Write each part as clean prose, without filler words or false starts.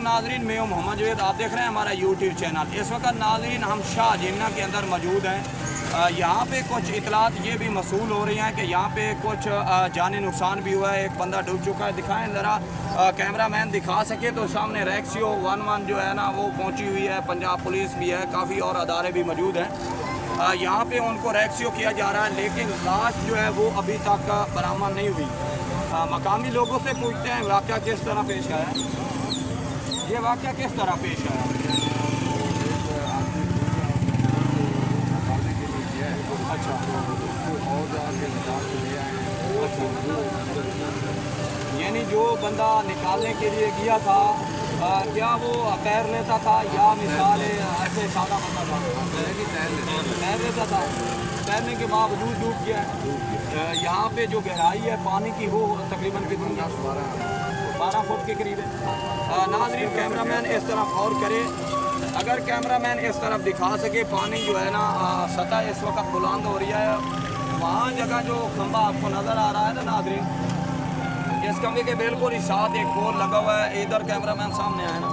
नाज़रीन, मैं मोहम्मद जवेद, आप देख रहे हैं हमारा यूट्यूब चैनल। इस वक्त नाज़रीन हम शाह जिन्ना के अंदर मौजूद हैं। यहाँ पे कुछ इतलात ये भी मसूल हो रही हैं कि यहाँ पे कुछ जानी नुकसान भी हुआ है, एक बंदा डूब चुका है। दिखाएं ज़रा, कैमरा मैन दिखा सके तो सामने रेक्सियो 11 जो है ना वो पहुँची हुई है, पंजाब पुलिस भी है, काफ़ी और अदारे भी मौजूद हैं। यहाँ पे उनको रेक्सियो किया जा रहा है, लेकिन लाश जो है वो अभी तक बरामद नहीं हुई। मकामी लोगों से पूछते हैं वाक़या किस तरह पेश आया, ये वाक़या किस तरह पेश आया। अच्छा, यानी जो बंदा निकालने के लिए गया था क्या वो तैर लेता था या मिसाल ऐसे सादा बंदा था? तैर लेता था, तैरने के बावजूद डूब गया। यहाँ पे जो गहराई है पानी की वो तकरीबन कितनी 12 फुट के करीब है। नाज़रीन, कैमरामैन इस तरफ गौर करे, अगर कैमरामैन इस तरफ दिखा सके, पानी जो है ना सतह इस वक्त बुलंद हो रही है। वहाँ जगह जो खंबा आपको नज़र आ रहा है ना नाज़रीन, इस खंबे के बिल्कुल ही साथ एक पोल लगा हुआ है। इधर कैमरामैन सामने आए ना,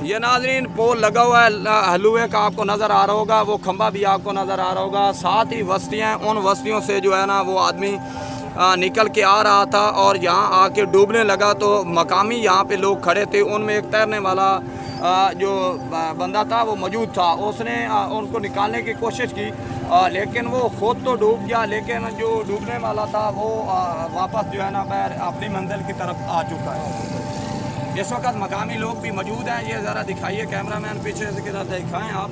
ये नाज़रीन पोल लगा हुआ है हलुए का, आपको नज़र आ रहा होगा। वो खंबा भी आपको नज़र आ रहा होगा। साथ ही बस्तियाँ, उन बस्तियों से जो है ना वो आदमी निकल के आ रहा था और यहाँ आके डूबने लगा। तो मकामी यहाँ पे लोग खड़े थे, उनमें एक तैरने वाला जो बंदा था वो मौजूद था। उसने उनको निकालने की कोशिश की, लेकिन वो खुद तो डूब गया, लेकिन जो डूबने वाला था वो वापस जो है ना पैर अपनी मंजिल की तरफ आ चुका है। इस वक्त मकामी लोग भी मौजूद हैं, ये ज़रा दिखाइए कैमरामैन, पीछे से किधर दिखाएँ आप।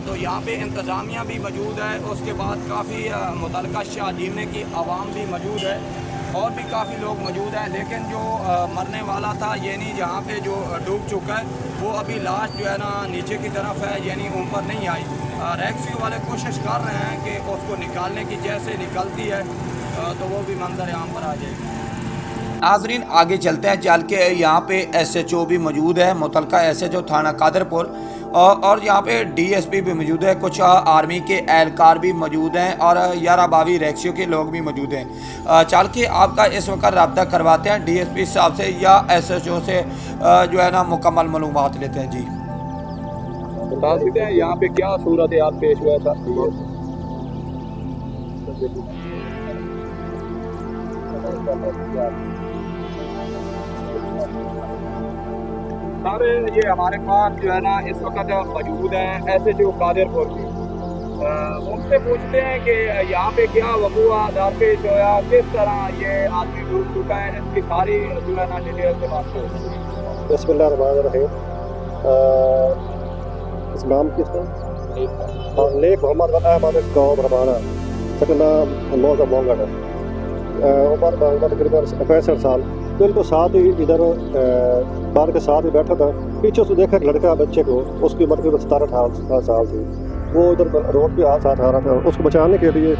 तो यहाँ पे इंतज़ामिया भी मौजूद है, उसके बाद काफ़ी मुतलका शाह जीने की आवाम भी मौजूद है, और भी काफ़ी लोग मौजूद हैं। लेकिन जो मरने वाला था, यानी जहाँ पे जो डूब चुका है, वो अभी लाश जो है ना नीचे की तरफ है, यानी ऊपर नहीं आई। रेस्क्यू वाले कोशिश कर रहे हैं कि उसको निकालने की, जैसे निकलती है तो वो भी मंजर आम पर आ जाएगी। नाज़रीन, आगे चलते हैं, चल के यहाँ पे SHO भी मौजूद है, मुतलका SHO थाना कादरपुर, और यहाँ पे DSP भी मौजूद है, कुछ आर्मी के एहलकार भी मौजूद हैं, और 11-22 रेक्सियो के लोग भी मौजूद हैं। चल के आपका इस वक्त रब्ता करवाते हैं DSP साहब से या SHO से, जो है ना मुकम्मल मालूमात लेते हैं। जी बता सकते हैं यहाँ पे क्या सूरत हाल पेश हुआ था? सर, ये हमारे पास जो है ना इस वक्त मौजूद है SHO कादरपुर की। उनसे पूछते हैं कि यहाँ पे क्या वक़ूआ दरपेश होया, किस तरह ये आदमी डूब चुका है, इसकी सारी जो है ना डिटेल से बात करें। बिस्मिल्लाहिर्रहमानिर्रहीम। इस नाम किसका? लेक मोहम्मद अहमद कौम रबाना, सकना मौजा मोंगड़, उम्र तकरीबन 65 साल। बिल्कुल साथ ही इधर बार के साथ ही बैठा था। पीछे से देखा एक लड़का बच्चे को, उसकी उम्र तकरीबन 17-18 साल थी। वो इधर रोड पे हाथ आ रहा था, उसको बचाने के लिए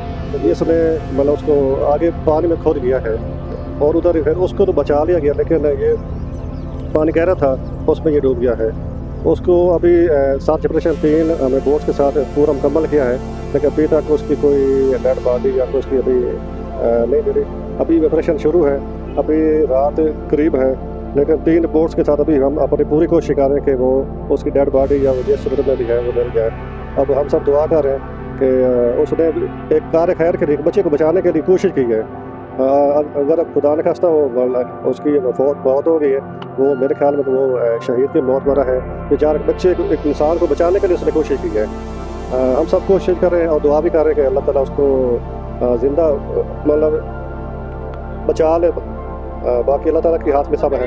इसने मतलब उसको आगे पानी में खोद गया है, और उधर फिर उसको तो बचा लिया गया, लेकिन ये पानी गहरा था, उसमें ये डूब गया है। उसको अभी सर्च ऑपरेशन 3 हमें बोट के साथ पूरा मुकम्मल किया है, लेकिन अभी तक उसकी कोई डेड बॉडी या कोई उसकी अभी नहीं मिली। अभी ऑपरेशन शुरू है, अभी रात करीब है, लेकिन 3 बोट्स के साथ अभी हम अपनी पूरी कोशिश कर रहे हैं कि वो उसकी डेड बॉडी या वो जिस सूरत में भी है वो मिल जाए। अब हम सब दुआ कर रहे हैं कि उसने एक कार खैर के लिए बच्चे को बचाने के लिए कोशिश की है। अगर खुदा न खास्ता वो उसकी मौत हो गई है, वो मेरे ख्याल में तो वो शहीद की मौत मरा है। बेचारे बच्चे को, एक इंसान को बचाने के लिए उसने कोशिश की है। हम सब कोशिश कर रहे हैं और दुआ भी कर रहे हैं कि अल्लाह ताला उसको ज़िंदा मतलब बचा ले। बाकी अल्लाह ताला के हाथ में सब है।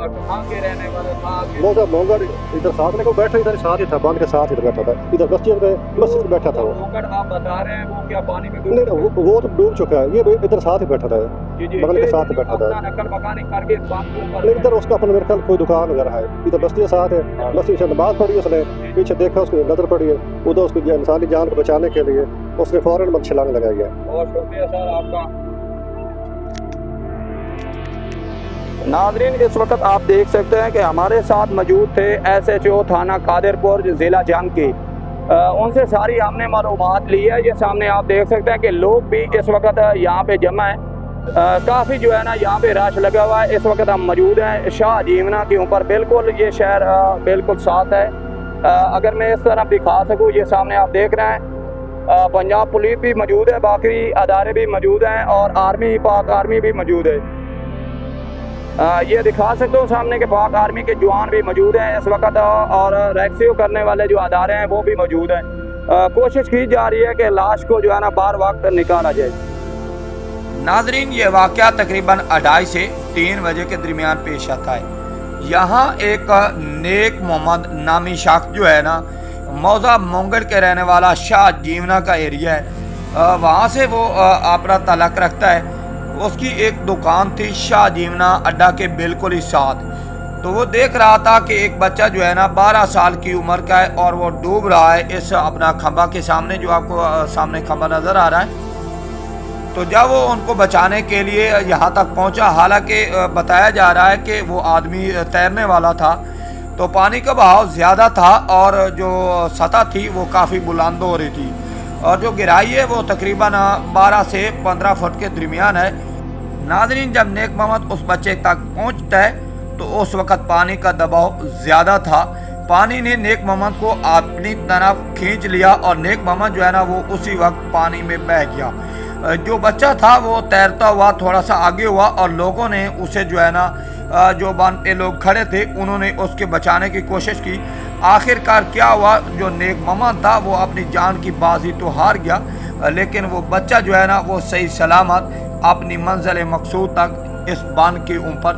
कहाँ के रहने वाले था? मौजा मोंगड़ इधर साथ में को बैठा, इधर साथ ही था, बांध के साथ ही बैठा था, इधर मस्जिद में बैठा था वो। मोंगड़ आप बता रहे हैं वो क्या पानी में नहीं वो तो डूब चुका है, ये इधर साथ ही बैठा था, बगल के साथ ही बैठा था। नकल मकानी करके इस बात को नहीं इधर उसका अपना मेरे ख्याल कोई दुकान वगैरह है, इधर मस्जिद साथ है, मस्जिद से नमाज पढ़ी उसने, पीछे देखा उसको नजर पड़ी है, उधर उसकी इंसानी जान को बचाने के लिए उसने फौरन छलांग लगाई है। बहुत शुक्रिया सर आपका। नाज़रीन इस वक्त आप देख सकते हैं कि हमारे साथ मौजूद थे SHO थाना कादिरपुर ज़िला जंग की। उनसे सारी हमने मालूमात ली है। ये सामने आप देख सकते हैं कि लोग भी इस वक्त यहाँ पे जमा है, काफ़ी जो है ना यहाँ पे रश लगा हुआ है। इस वक्त हम मौजूद हैं शाह जीवना के ऊपर, बिल्कुल ये शहर बिल्कुल साथ है। अगर मैं इस तरफ दिखा सकूँ, ये सामने आप देख रहे हैं पंजाब पुलिस भी मौजूद है, बाकी अदारे भी मौजूद हैं और आर्मी, पाक आर्मी भी मौजूद है। ये दिखा सकते हो सामने के पाक आर्मी के जवान भी मौजूद हैं इस वक्त, और रेस्क्यू करने वाले जो अदारे हैं वो भी मौजूद हैं। कोशिश की जा रही है कि लाश को जो है ना बार वक्त निकाला जाए। नाजरीन ये वाक़या तकरीबन 2:30 से 3 बजे के दरमियान पेश आता है। यहाँ एक नेक मोहम्मद नामी शख्स जो है ना मौजा मोंगड़ के रहने वाला शाह जीवना का एरिया है, वहाँ से वो अपना तलक रखता है। उसकी एक दुकान थी शाह जीवना अड्डा के बिल्कुल ही साथ। तो वो देख रहा था कि एक बच्चा जो है ना 12 साल की उम्र का है और वो डूब रहा है इस अपना खंबा के सामने, जो आपको सामने खंबा नज़र आ रहा है। तो जब वो उनको बचाने के लिए यहाँ तक पहुँचा, हालांकि बताया जा रहा है कि वो आदमी तैरने वाला था, तो पानी का बहाव ज़्यादा था और जो सतह थी वो काफ़ी बुलंद हो रही थी, और जो गहराई है वो तकरीबन 12 से 15 फुट के दरमियान है। नाज़रीन जब नेक मोहम्मद उस बच्चे तक पहुंचता है तो उस वक़्त पानी का दबाव ज़्यादा था। पानी ने नेक मोहम्मद को अपनी तरफ खींच लिया और नेक मोहम्मद जो है ना वो उसी वक्त पानी में बह गया। जो बच्चा था वो तैरता हुआ थोड़ा सा आगे हुआ और लोगों ने उसे जो है ना जो बांध पे लोग खड़े थे उन्होंने उसके बचाने की कोशिश की। आखिरकार क्या हुआ, जो नेक मोहम्मद था वो अपनी जान की बाजी तो हार गया, लेकिन वो बच्चा जो है ना वो सही सलामत अपनी मंजिल मकसूद तक इस बांध के ऊपर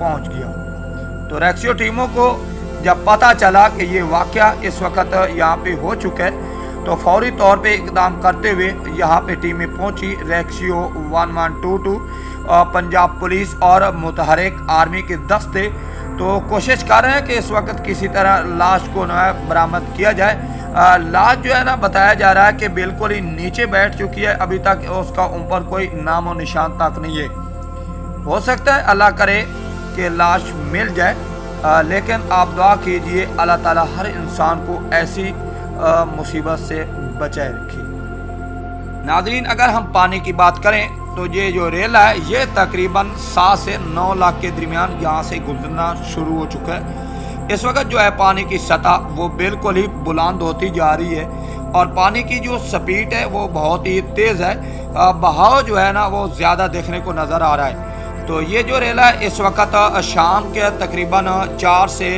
पहुंच गया। तो रेस्क्यू टीमों को जब पता चला कि ये वाक़या इस वक्त यहाँ पे हो चुका है तो फौरी तौर पे इकदाम करते हुए यहाँ पे टीमें पहुँची। रेस्क्यू 1122 पंजाब पुलिस और मुतहरिक आर्मी के दस्ते तो कोशिश कर रहे हैं कि इस वक्त किसी तरह लाश को न बरामद किया जाए। लाश जो है ना बताया जा रहा है कि बिल्कुल ही नीचे बैठ चुकी है, अभी तक उसका ऊपर कोई नामो निशान तक नहीं है। हो सकता है अल्लाह करे कि लाश मिल जाए, लेकिन आप दुआ कीजिए अल्लाह ताला हर इंसान को ऐसी मुसीबत से बचाए रखे। नाज़रीन अगर हम पानी की बात करें तो ये जो रेला है ये तकरीबन 7 से 9 लाख के दरमियान यहाँ से गुजरना शुरू हो चुका है। इस वक्त जो है पानी की सतह वो बिल्कुल ही बुलंद होती जा रही है और पानी की जो स्पीड है वो बहुत ही तेज़ है, बहाव जो है ना वो ज़्यादा देखने को नज़र आ रहा है। तो ये जो रेला है इस वक्त शाम के तकरीबन 4 से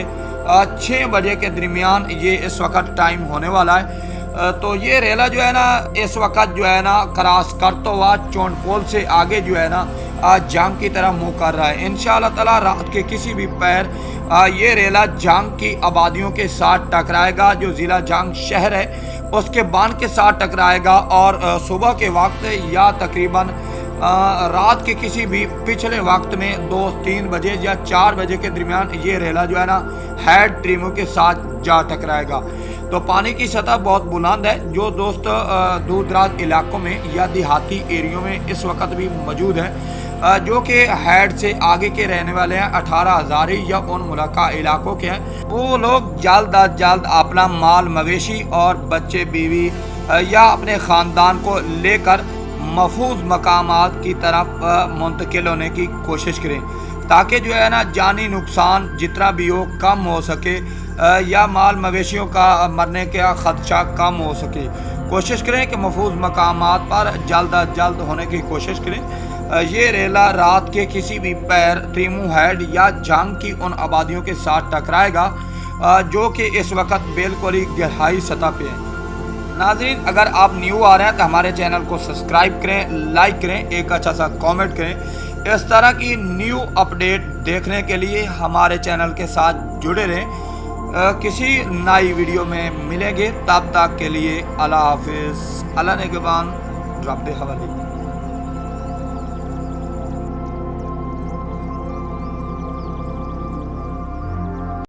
6 बजे के दरमियान ये इस वक्त टाइम होने वाला है। तो ये रेला जो है ना इस वक्त जो है ना क्रॉस करता हुआ चौंडपोल से आगे जो है ना जंग की तरफ मुँह कर रहा है। इंशाअल्लाह ताला रात के किसी भी पैर ये रेला जंग की आबादियों के साथ टकराएगा, जो ज़िला जंग शहर है उसके बांध के साथ टकराएगा और सुबह के वक्त या तकरीबन रात के किसी भी पिछले वक्त में 2-3 बजे या 4 बजे के दरमियान ये रेला जो है ना हेड ट्रिमों के साथ जा टकराएगा। तो पानी की सतह बहुत बुलंद है। जो दोस्त दूर दराज इलाकों में या देहाती एरियो में इस वक्त भी मौजूद हैं, जो कि हेड से आगे के रहने वाले हैं 18,000 या उन मुलाका इलाकों के हैं, वो लोग जल्द अज जल्द अपना माल मवेशी और बच्चे बीवी या अपने ख़ानदान को लेकर महफूज मकामात की तरफ मुंतकिल होने की कोशिश करें, ताकि जो है ना जानी नुकसान जितना भी हो कम हो सके या माल मवेशियों का मरने का ख़दशा कम हो सके। कोशिश करें कि महफूज मकामात पर जल्द अज जल्द होने की कोशिश करें। ये रेला रात के किसी भी पैर ट्रीमू हेड या जंग की उन आबादियों के साथ टकराएगा जो कि इस वक्त बिल्कुल ही गहराई सतह पे है। नाज़रीन अगर आप न्यू आ रहे हैं तो हमारे चैनल को सब्सक्राइब करें, लाइक करें, एक अच्छा सा कमेंट करें। इस तरह की न्यू अपडेट देखने के लिए हमारे चैनल के साथ जुड़े रहें। किसी नई वीडियो में मिलेंगे, तब तक के लिए अल्लाह हाफिज़। अल्लाह ने के बाद रब दे हवाले।